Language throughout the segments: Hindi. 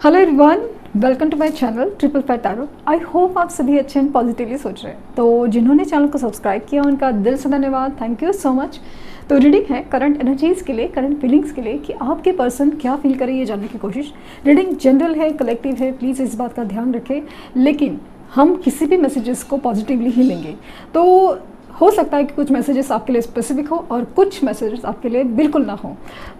Hello everyone, welcome to my channel triple five tarot. I hope आप सभी अच्छे एंड पॉजिटिवली सोच रहे हैं। तो जिन्होंने चैनल को सब्सक्राइब किया उनका दिल से धन्यवाद, थैंक यू सो मच। तो रीडिंग है करंट एनर्जीज़ के लिए, करंट फीलिंग्स के लिए कि आपके पर्सन क्या फील करे ये जानने की कोशिश। रीडिंग जनरल है, कलेक्टिव है, प्लीज़ इस बात का ध्यान रखें। लेकिन हम किसी भी मैसेजेस को पॉजिटिवली ही लेंगे। तो हो सकता है कि कुछ मैसेजेस आपके लिए स्पेसिफिक हो और कुछ मैसेजेस आपके लिए बिल्कुल ना हो।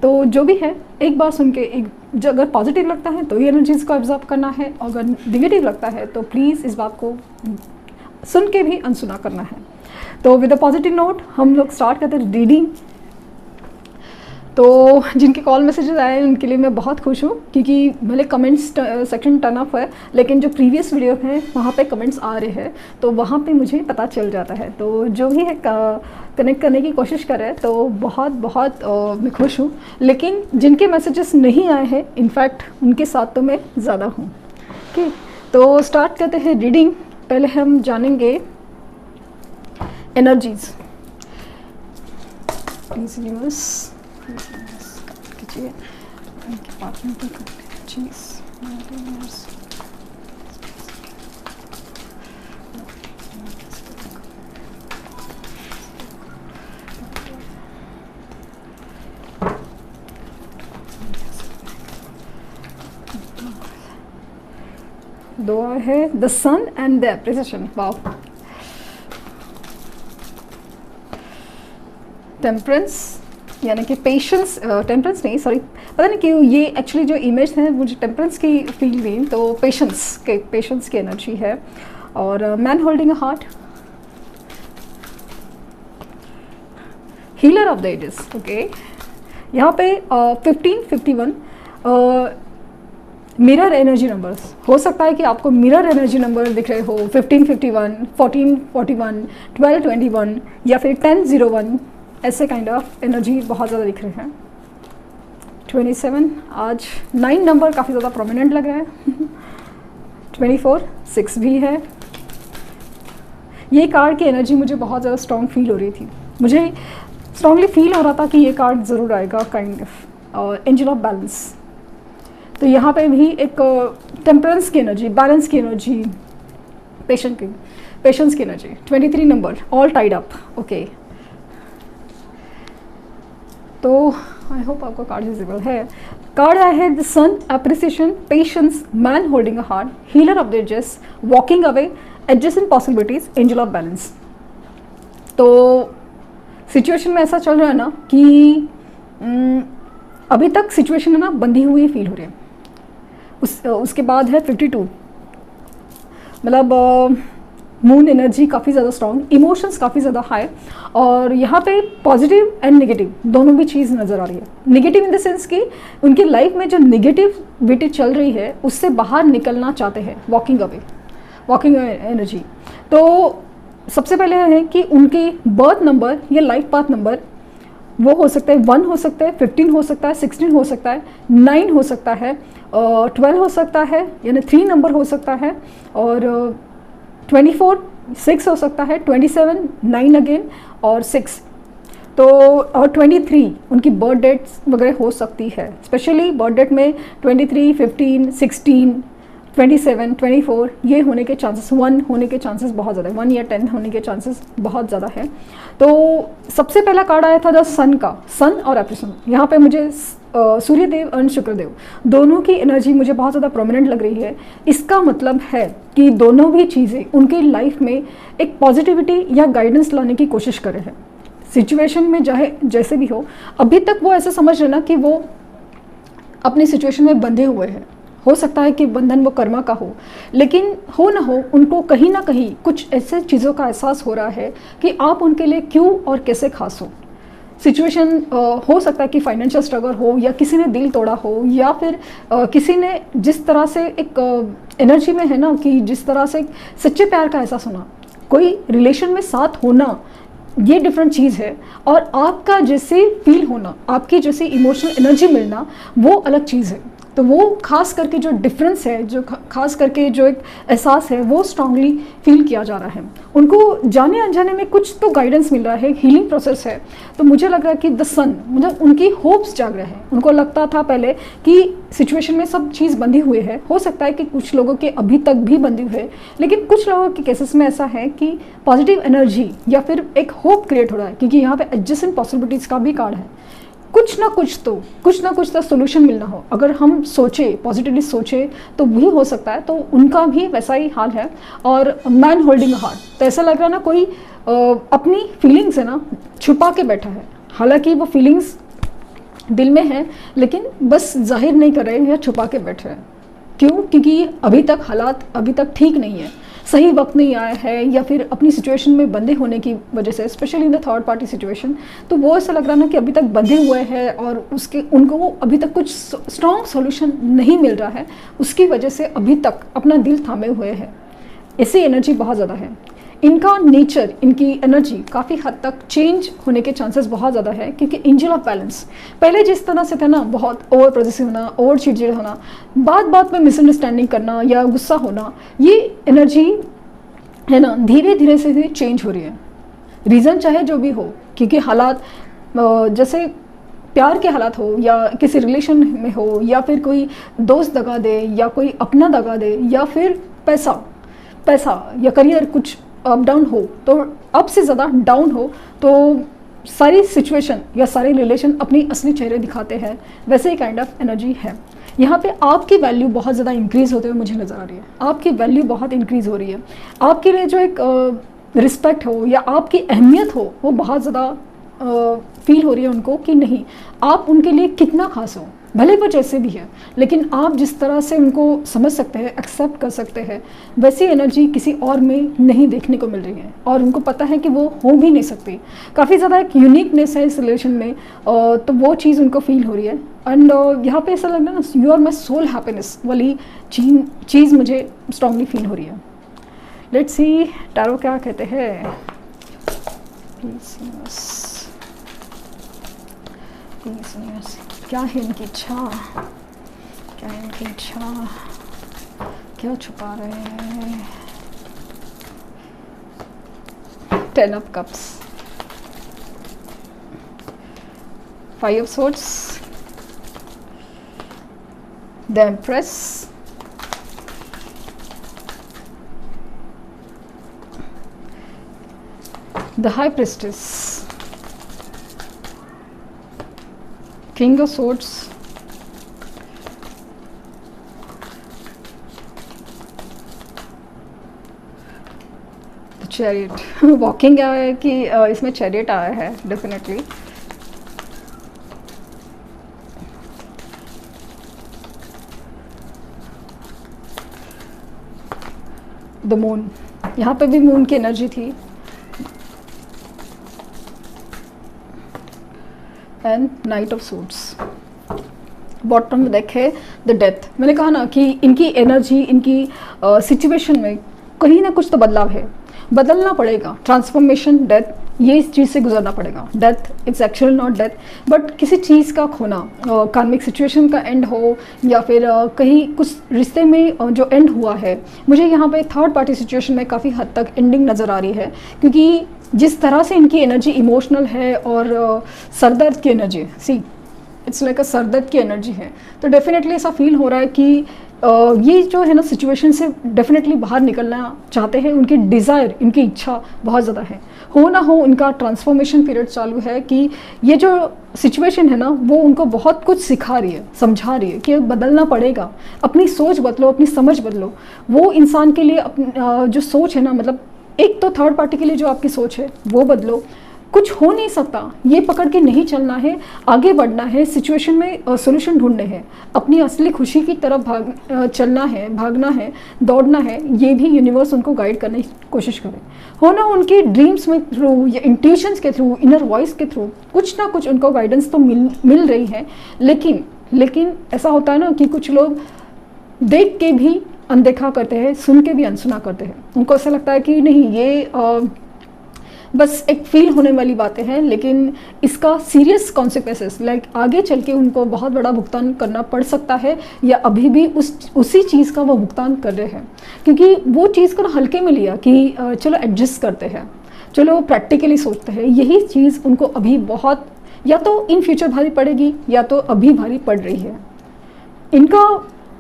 तो जो भी है एक बार सुन के अगर पॉजिटिव लगता है तो ये एनर्जीज़ को ऑब्जर्व करना है, और अगर निगेटिव लगता है तो प्लीज़ इस बात को सुन के भी अनसुना करना है। तो विद अ पॉजिटिव नोट हम लोग स्टार्ट करते हैं रीडिंग। तो जिनके कॉल मैसेजेस आए हैं उनके लिए मैं बहुत खुश हूँ, क्योंकि भले कमेंट्स सेक्शन टर्न ऑफ है लेकिन जो प्रीवियस वीडियो हैं वहाँ पे कमेंट्स आ रहे हैं, तो वहाँ पे मुझे पता चल जाता है। तो जो भी है कनेक्ट करने की कोशिश कर रहे हैं तो बहुत बहुत मैं खुश हूँ। लेकिन जिनके मैसेजेस नहीं आए हैं इनफैक्ट उनके साथ तो मैं ज़्यादा हूँ। ओके, तो स्टार्ट करते हैं रीडिंग। पहले हम जानेंगे एनर्जीज़। प्लीज़ यूनिवर्स कीजिए उनके पार्टनर की एनर्जीज। दो है the sun and the appreciation. Wow. Temperance यानी कि पेशेंस, टेम्परेंस नहीं सॉरी, पता नहीं क्यों ये एक्चुअली जो इमेज है मुझे टेम्परेंस की फील हुई। तो पेशेंस की एनर्जी है। और man holding a heart, healer of the ages. Okay, यहाँ पे 1551 मिरर एनर्जी नंबर्स। हो सकता है कि आपको मिरर एनर्जी नंबर दिख रहे हो 1551, 1441, 1221 या फिर 1001, ऐसे काइंड ऑफ एनर्जी बहुत ज़्यादा दिख रहे हैं। 27 आज 9 नंबर काफ़ी ज़्यादा प्रोमिनेंट लग रहा है। 24 6 भी है। ये कार्ड की एनर्जी मुझे बहुत ज़्यादा स्ट्रॉन्ग फील हो रही थी, मुझे स्ट्रॉन्गली फील हो रहा था कि ये कार्ड ज़रूर आएगा काइंड ऑफ। और एंजल ऑफ बैलेंस, तो यहाँ पे भी एक टेम्परेंस की एनर्जी, बैलेंस की एनर्जी, पेशेंस की energy. 23 number all tied up. Okay, तो आई होप आपको कार्ड विजिबल है। कार्ड आया है the sun, appreciation, patience, man holding a heart, healer of the ages, walking away, adjustant possibilities, angel of balance. तो सिचुएशन में ऐसा चल रहा है ना कि अभी तक सिचुएशन है ना बंधी हुई फील हो रही है। उसके बाद है 52, मतलब मून एनर्जी काफ़ी ज़्यादा स्ट्रॉन्ग, इमोशंस काफ़ी ज़्यादा हाई। और यहाँ पे पॉजिटिव एंड नेगेटिव दोनों भी चीज़ नज़र आ रही है। नेगेटिव इन द सेंस कि उनकी लाइफ में जो नेगेटिविटी चल रही है उससे बाहर निकलना चाहते हैं, वॉकिंग एनर्जी। तो सबसे पहले है कि उनकी बर्थ नंबर या लाइफ पाथ नंबर वो हो सकता है 1 हो सकता है, 15 हो सकता है, 16 हो सकता है, 9 हो सकता है, 12 हो सकता है यानी 3 नंबर हो सकता है, और 24 6 हो सकता है, 27 9 अगेन और 6। तो और 23 उनकी बर्थ डेट्स वगैरह हो सकती है। स्पेशली बर्थ डेट में 23, 15, 16, 27, 24 ये होने के चांसेस, 1 होने के चांसेस बहुत ज़्यादा है, 1 या 10 होने के चांसेस बहुत ज़्यादा है। तो सबसे पहला कार्ड आया था द सन का, सन और एप्रिसिएशन। यहाँ पे मुझे सूर्यदेव और शुक्रदेव दोनों की एनर्जी मुझे बहुत ज़्यादा प्रोमिनेंट लग रही है। इसका मतलब है कि दोनों भी चीज़ें उनकी लाइफ में एक पॉजिटिविटी या गाइडेंस लाने की कोशिश कर रहे हैं। सिचुएशन में चाहे जैसे भी हो, अभी तक वो ऐसा समझ रहे ना कि वो अपनी सिचुएशन में बंधे हुए हैं। हो सकता है कि बंधन वो कर्मा का हो, लेकिन हो ना हो उनको कहीं ना कहीं कुछ ऐसे चीज़ों का एहसास हो रहा है कि आप उनके लिए क्यों और कैसे खास हो। सिचुएशन हो सकता है कि फाइनेंशियल स्ट्रगल हो, या किसी ने दिल तोड़ा हो, या फिर किसी ने जिस तरह से एक एनर्जी में है ना कि जिस तरह से सच्चे प्यार का एहसास होना, कोई रिलेशन में साथ होना, ये डिफरेंट चीज़ है। और आपका जैसे फील होना, आपकी जैसी इमोशनल एनर्जी मिलना वो अलग चीज़ है। तो वो खास करके जो डिफरेंस है, जो खास करके जो एक एहसास है, वो स्ट्रांगली फील किया जा रहा है। उनको जाने अनजाने में कुछ तो गाइडेंस मिल रहा है, हीलिंग प्रोसेस है। तो मुझे लग रहा है कि द सन, मतलब उनकी होप्स जाग रहे हैं। उनको लगता था पहले कि सिचुएशन में सब चीज़ बंधी हुई है, हो सकता है कि कुछ लोगों के अभी तक भी बंधी हुई है, लेकिन कुछ लोगों के केसेस में ऐसा है कि पॉजिटिव एनर्जी या फिर एक होप क्रिएट हो रहा है, क्योंकि यहाँ पे एडजेसेंट पॉसिबिलिटीज़ का भी कार्ड है। कुछ ना कुछ तो सोल्यूशन मिलना हो। अगर हम सोचे, पॉजिटिवली सोचे, तो भी हो सकता है। तो उनका भी वैसा ही हाल है। और मैन होल्डिंग अ हार्ट, तो ऐसा लग रहा है ना कोई अपनी फीलिंग्स है ना छुपा के बैठा है। हालांकि वो फीलिंग्स दिल में है, लेकिन बस जाहिर नहीं कर रहे हैं या छुपा के बैठे हैं। क्यों? क्योंकि अभी तक हालात अभी तक ठीक नहीं है, सही वक्त नहीं आया है, या फिर अपनी सिचुएशन में बंधे होने की वजह से, specially in the third party situation. तो वो ऐसा लग रहा ना कि अभी तक बंधे हुए हैं और उनको अभी तक कुछ स्ट्रॉन्ग सॉल्यूशन नहीं मिल रहा है। उसकी वजह से अभी तक अपना दिल थामे हुए हैं। ऐसी एनर्जी बहुत ज़्यादा है। इनका नेचर, इनकी एनर्जी काफ़ी हद तक चेंज होने के चांसेस बहुत ज़्यादा है, क्योंकि एंजल ऑफ बैलेंस पहले जिस तरह से था ना, बहुत ओवर प्रोजेसिव होना, ओवर चिड़चिड़ होना, बात में मिसअंडरस्टैंडिंग करना या गुस्सा होना, ये एनर्जी है ना धीरे धीरे से चेंज हो रही है। रीज़न चाहे जो भी हो, क्योंकि हालात जैसे प्यार के हालात हो या किसी रिलेशन में हो, या फिर कोई दोस्त दगा दे या कोई अपना दगा दे, या फिर पैसा या करियर कुछ अप डाउन हो, तो अप से ज़्यादा डाउन हो, तो सारी सिचुएशन या सारे रिलेशन अपनी असली चेहरे दिखाते हैं। वैसे ही काइंड ऑफ एनर्जी है। यहाँ पे आपकी वैल्यू बहुत ज़्यादा इंक्रीज़ होते हुए मुझे नज़र आ रही है। आपकी वैल्यू बहुत इंक्रीज़ हो रही है। आपके लिए जो एक रिस्पेक्ट हो या आपकी अहमियत हो, वो बहुत ज़्यादा फील हो रही है उनको कि नहीं, आप उनके लिए कितना खास हो, भले वो जैसे भी है, लेकिन आप जिस तरह से उनको समझ सकते हैं, एक्सेप्ट कर सकते हैं, वैसी एनर्जी किसी और में नहीं देखने को मिल रही है। और उनको पता है कि वो हो भी नहीं सकती। काफ़ी ज़्यादा एक यूनिकनेस है इस रिलेशन में, तो वो चीज़ उनको फील हो रही है। एंड यहाँ पे ऐसा लग रहा है ना, you are my soul happiness वाली चीज़ मुझे स्ट्रांगली फील हो रही है। लेट्स सी टैरो क्या कहते हैं। क्या है इनकी इच्छा, क्या है इनकी इच्छा, क्या छुपा रहे हैं। 10 of cups, 5 of swords, the Empress, the High Priestess, King of Swords, chariot. Walking आया है कि इसमें चैरियट आया है डेफिनेटली। द मून, यहाँ पे भी मून की एनर्जी थी। And night of suits. Bottom में देखे द डेथ। मैंने कहा ना कि इनकी एनर्जी, इनकी सिचुएशन में कहीं ना कुछ तो बदलाव है, बदलना पड़ेगा। ट्रांसफॉर्मेशन, डेथ, ये इस चीज़ से गुजरना पड़ेगा। Death its actual not death, but किसी चीज़ का खोना, कार्मिक सिचुएशन का एंड हो, या फिर कहीं कुछ रिश्ते में जो एंड हुआ है। मुझे यहाँ पे थर्ड पार्टी सिचुएशन में काफ़ी हद तक एंडिंग नज़र आ रही है, क्योंकि जिस तरह से इनकी एनर्जी इमोशनल है और सरदर्द की एनर्जी है। सी इट्स लाइक अ सरदर्द की एनर्जी है। तो डेफिनेटली ऐसा फील हो रहा है कि ये जो है ना सिचुएशन से डेफिनेटली बाहर निकलना चाहते हैं। उनकी डिज़ायर, इनकी इच्छा बहुत ज़्यादा है। हो ना हो उनका ट्रांसफॉर्मेशन पीरियड चालू है कि ये जो सिचुएशन है ना, वो उनको बहुत कुछ सिखा रही है, समझा रही है कि बदलना पड़ेगा। अपनी सोच बदलो, अपनी समझ बदलो। वो इंसान के लिए जो सोच है ना, मतलब एक तो थर्ड पार्टी के लिए जो आपकी सोच है वो बदलो। कुछ हो नहीं सकता, ये पकड़ के नहीं चलना है, आगे बढ़ना है, सिचुएशन में सोल्यूशन ढूंढने हैं, अपनी असली खुशी की तरफ चलना है, भागना है, दौड़ना है। ये भी यूनिवर्स उनको गाइड करने की कोशिश करे। हो ना उनके ड्रीम्स में थ्रू या इंट्यूशंस के थ्रू, इनर वॉइस के थ्रू कुछ ना कुछ उनको गाइडेंस तो मिल रही है। लेकिन ऐसा होता है ना कि कुछ लोग देख के भी अनदेखा करते हैं, सुन के भी अनसुना करते हैं। उनको ऐसा लगता है कि नहीं, ये बस एक फील होने वाली बातें हैं, लेकिन इसका सीरियस कॉन्सिक्वेंसेस लाइक आगे चल के उनको बहुत बड़ा भुगतान करना पड़ सकता है, या अभी भी उसी चीज़ का वो भुगतान कर रहे हैं, क्योंकि वो चीज़ को ना हल्के में लिया कि चलो एडजस्ट करते हैं, चलो प्रैक्टिकली सोचते हैं। यही चीज़ उनको अभी बहुत या तो इन फ्यूचर भारी पड़ेगी या तो अभी भारी पड़ रही है। इनका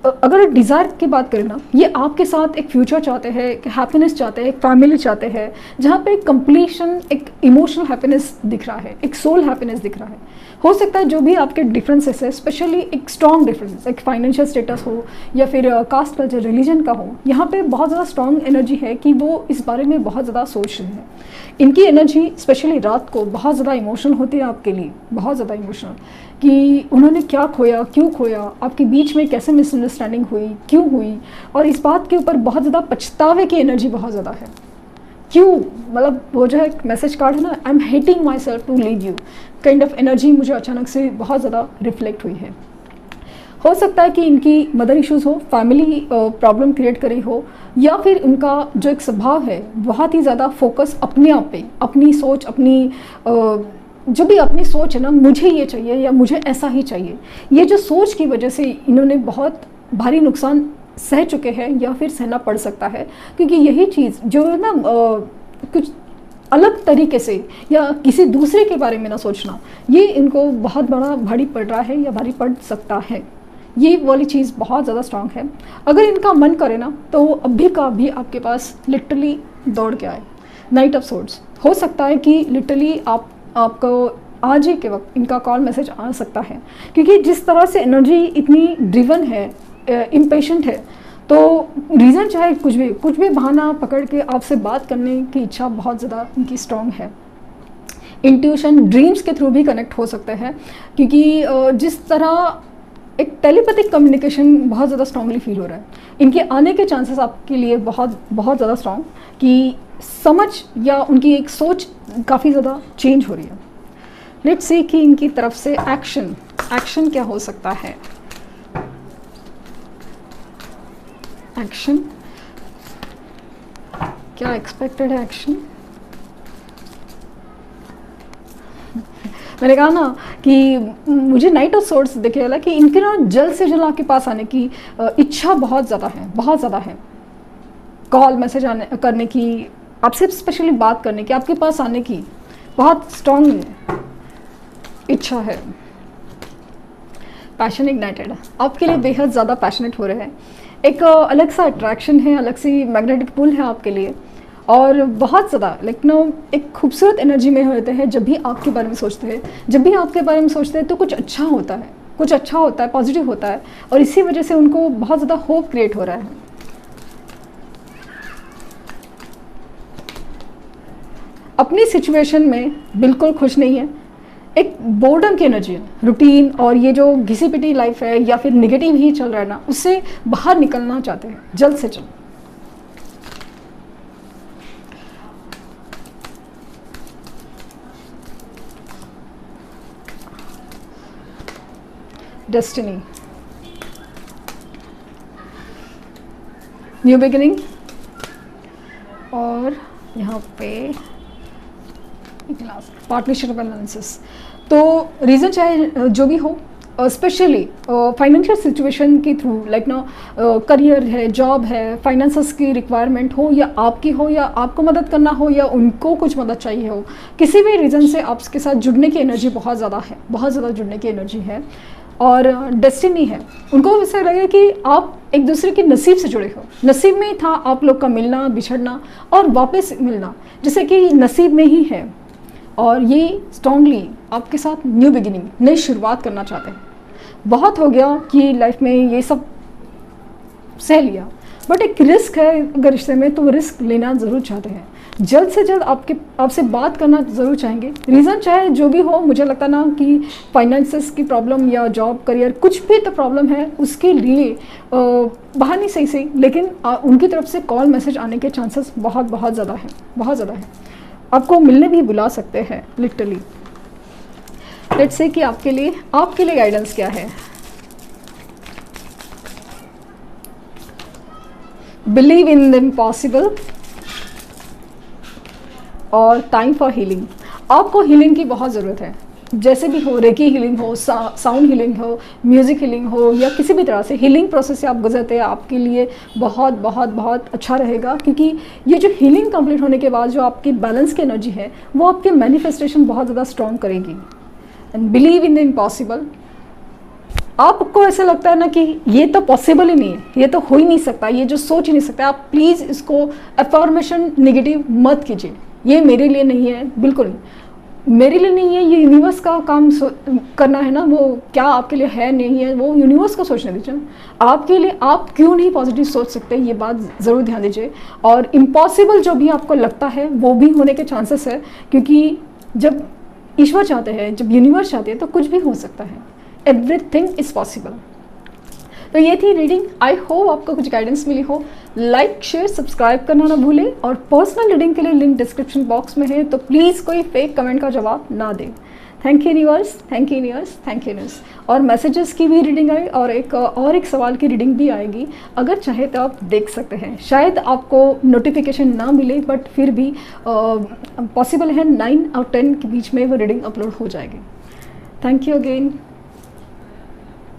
अगर डिज़ायर की बात करें ना, ये आपके साथ एक फ्यूचर चाहते हैं, एक हैप्पीनेस चाहते हैं, एक फैमिली चाहते हैं, जहाँ पे कंप्लीशन, एक इमोशनल हैप्पीनेस दिख रहा है, एक सोल हैप्पीनेस दिख रहा है। हो सकता है जो भी आपके डिफरेंसेस है, स्पेशली एक स्ट्रॉन्ग डिफरेंस, एक फाइनेंशियल स्टेटस हो या फिर कास्ट कल्चर रिलीजन का हो, यहाँ पे बहुत ज़्यादा स्ट्रॉन्ग एनर्जी है कि वो इस बारे में बहुत ज़्यादा सोच रहे हैं। इनकी एनर्जी स्पेशली रात को बहुत ज़्यादा इमोशनल होती है आपके लिए, बहुत ज़्यादा इमोशनल, कि उन्होंने क्या खोया, क्यों खोया, आपके बीच में कैसे मिसअंडरस्टैंडिंग हुई, क्यों हुई, और इस बात के ऊपर बहुत ज़्यादा पछतावे की एनर्जी बहुत ज़्यादा है। क्यों, मतलब वो जो है मैसेज कार्ड है ना, I am hating myself to leave you kind of energy मुझे अचानक से बहुत ज़्यादा रिफ्लेक्ट हुई है। हो सकता है कि इनकी मदर इश्यूज़ हो, फैमिली प्रॉब्लम क्रिएट करी हो, या फिर उनका जो एक स्वभाव है बहुत ही ज़्यादा फोकस अपने आप पे, अपनी सोच, अपनी जो भी अपनी सोच है ना, मुझे ये चाहिए या मुझे ऐसा ही चाहिए, ये जो सोच की वजह से इन्होंने बहुत भारी नुकसान सह चुके हैं या फिर सहना पड़ सकता है। क्योंकि यही चीज़ जो है ना कुछ अलग तरीके से या किसी दूसरे के बारे में ना सोचना, ये इनको बहुत बड़ा भारी पड़ रहा है या भारी पड़ सकता है। ये वाली चीज़ बहुत ज़्यादा स्ट्रांग है। अगर इनका मन करे ना तो अभी का अभी आपके पास लिटरली दौड़ के आए। नाइट ऑफ सोर्ड्स, हो सकता है कि लिटरली आपको आज ही के वक्त इनका कॉल मैसेज आ सकता है, क्योंकि जिस तरह से एनर्जी इतनी ड्रिवन है, इम्पेशेंट है, तो रीज़न चाहे कुछ भी बहाना पकड़ के आपसे बात करने की इच्छा बहुत ज़्यादा इनकी स्ट्रांग है। इंट्यूशन, ड्रीम्स के थ्रू भी कनेक्ट हो सकते हैं, क्योंकि जिस तरह एक टेलीपैथिक कम्युनिकेशन बहुत ज़्यादा स्ट्रांगली फील हो रहा है। इनके आने के चांसेस आपके लिए बहुत बहुत ज़्यादा स्ट्रांग, कि समझ या उनकी एक सोच काफ़ी ज़्यादा चेंज हो रही है। लेट्स सी कि इनकी तरफ से एक्शन क्या हो सकता है। एक्शन क्या एक्सपेक्टेड है एक्शन? मैंने कहा ना कि मुझे नाइट ऑफ सोर्ड्स दिखे वाला कि इनके ना जल्द से जल्द आपके पास आने की इच्छा बहुत ज़्यादा है, बहुत ज़्यादा है। कॉल मैसेज आने करने की, आपसे स्पेशली बात करने की, आपके पास आने की बहुत स्ट्रॉन्ग इच्छा है। पैशन इग्नाइटेड, आपके लिए बेहद ज़्यादा पैशनेट हो रहे हैं। एक अलग सा अट्रैक्शन है, अलग सी मैग्नेटिक पुल है आपके लिए, और बहुत ज़्यादा लाइक नो एक खूबसूरत एनर्जी में होते हैं। जब भी आपके बारे में सोचते हैं, जब भी आपके बारे में सोचते हैं तो कुछ अच्छा होता है, कुछ अच्छा होता है, पॉजिटिव होता है, और इसी वजह से उनको बहुत ज़्यादा होप क्रिएट हो रहा है। अपनी सिचुएशन में बिल्कुल खुश नहीं है, एक बोर्डम की एनर्जी है, रूटीन और ये जो घिसी पिटी लाइफ है या फिर निगेटिव ही चल रहा है ना, उससे बाहर निकलना चाहते हैं जल्द से जल्द। डेस्टिनी, न्यू बिगिनिंग, और यहाँ पे पार्टनरशिप बैलेंसेस। तो रीज़न चाहे जो भी हो, स्पेशली फाइनेंशियल सिचुएशन के थ्रू लाइक ना करियर है, जॉब है, फाइनेंसेस की रिक्वायरमेंट हो या आपको मदद करना हो या उनको कुछ मदद चाहिए हो, किसी भी रीज़न से आपके साथ जुड़ने की एनर्जी बहुत ज़्यादा है, बहुत ज़्यादा जुड़ने की एनर्जी है। और डेस्टिनी है, उनको ऐसा लगे कि आप एक दूसरे के नसीब से जुड़े हो, नसीब में ही था आप लोग का मिलना, बिछड़ना और वापस मिलना, जैसे कि नसीब में ही है। और ये स्ट्रांगली आपके साथ न्यू बिगिनिंग, नई शुरुआत करना चाहते हैं। बहुत हो गया कि लाइफ में ये सब सह लिया, बट एक रिस्क है अगर रिश्ते में, तो रिस्क लेना ज़रूर चाहते हैं। जल्द से जल्द आपसे बात करना ज़रूर चाहेंगे। रीज़न चाहे जो भी हो, मुझे लगता ना कि फाइनेंसेस की प्रॉब्लम या जॉब, करियर, कुछ भी तो प्रॉब्लम है, उसके लिए बाहर नहीं सही, लेकिन उनकी तरफ से कॉल मैसेज आने के चांसेस बहुत बहुत ज़्यादा हैं, बहुत ज़्यादा है। आपको मिलने भी बुला सकते हैं लिटरली। लेट्स से कि आपके लिए गाइडेंस क्या है। बिलीव इन द इम्पॉसिबल, और टाइम फॉर हीलिंग। आपको हीलिंग की बहुत ज़रूरत है, जैसे भी हो, रेकी हीलिंग हो, साउंड हीलिंग हो, म्यूज़िक हीलिंग हो, या किसी भी तरह से हीलिंग प्रोसेस से आप गुजरते हैं, आपके लिए बहुत बहुत बहुत अच्छा रहेगा। क्योंकि ये जो हीलिंग कंप्लीट होने के बाद जो आपकी बैलेंस की एनर्जी है वो आपके मैनिफेस्टेशन बहुत ज़्यादा स्ट्रॉन्ग करेगी। And believe in the impossible. आपको ऐसा लगता है ना कि ये तो पॉसिबल ही नहीं है, ये तो हो ही नहीं सकता, ये जो सोच ही नहीं सकता, आप प्लीज़ इसको अफर्मेशन नेगेटिव मत कीजिए। ये मेरे लिए नहीं है, बिल्कुल नहीं, मेरे लिए नहीं है, ये यूनिवर्स का काम करना है ना, वो क्या आपके लिए है नहीं है, वो यूनिवर्स को सोचने दीजिए। आपके लिए आप क्यों नहीं पॉजिटिव सोच सकते, ये बात ज़रूर ध्यान दीजिए। और इम्पॉसिबल जो भी आपको लगता है वो भी होने के चांसेस है, क्योंकि जब ईश्वर चाहते हैं, जब यूनिवर्स चाहते हैं, तो कुछ भी हो सकता है। Everything is possible. तो ये थी रीडिंग। आई होप आपको कुछ गाइडेंस मिली हो। लाइक शेयर सब्सक्राइब करना ना भूलें, और पर्सनल रीडिंग के लिए लिंक डिस्क्रिप्शन बॉक्स में है, तो प्लीज़ कोई फेक कमेंट का जवाब ना दें। Thank you universe, thank you universe, thank you universe. और मैसेजेस की भी रीडिंग आई, और एक सवाल की रीडिंग भी आएगी, अगर चाहे तो आप देख सकते हैं। शायद आपको नोटिफिकेशन ना मिले, बट फिर भी पॉसिबल है 9 और 10 के बीच में वो रीडिंग अपलोड हो जाएगी। Thank you again.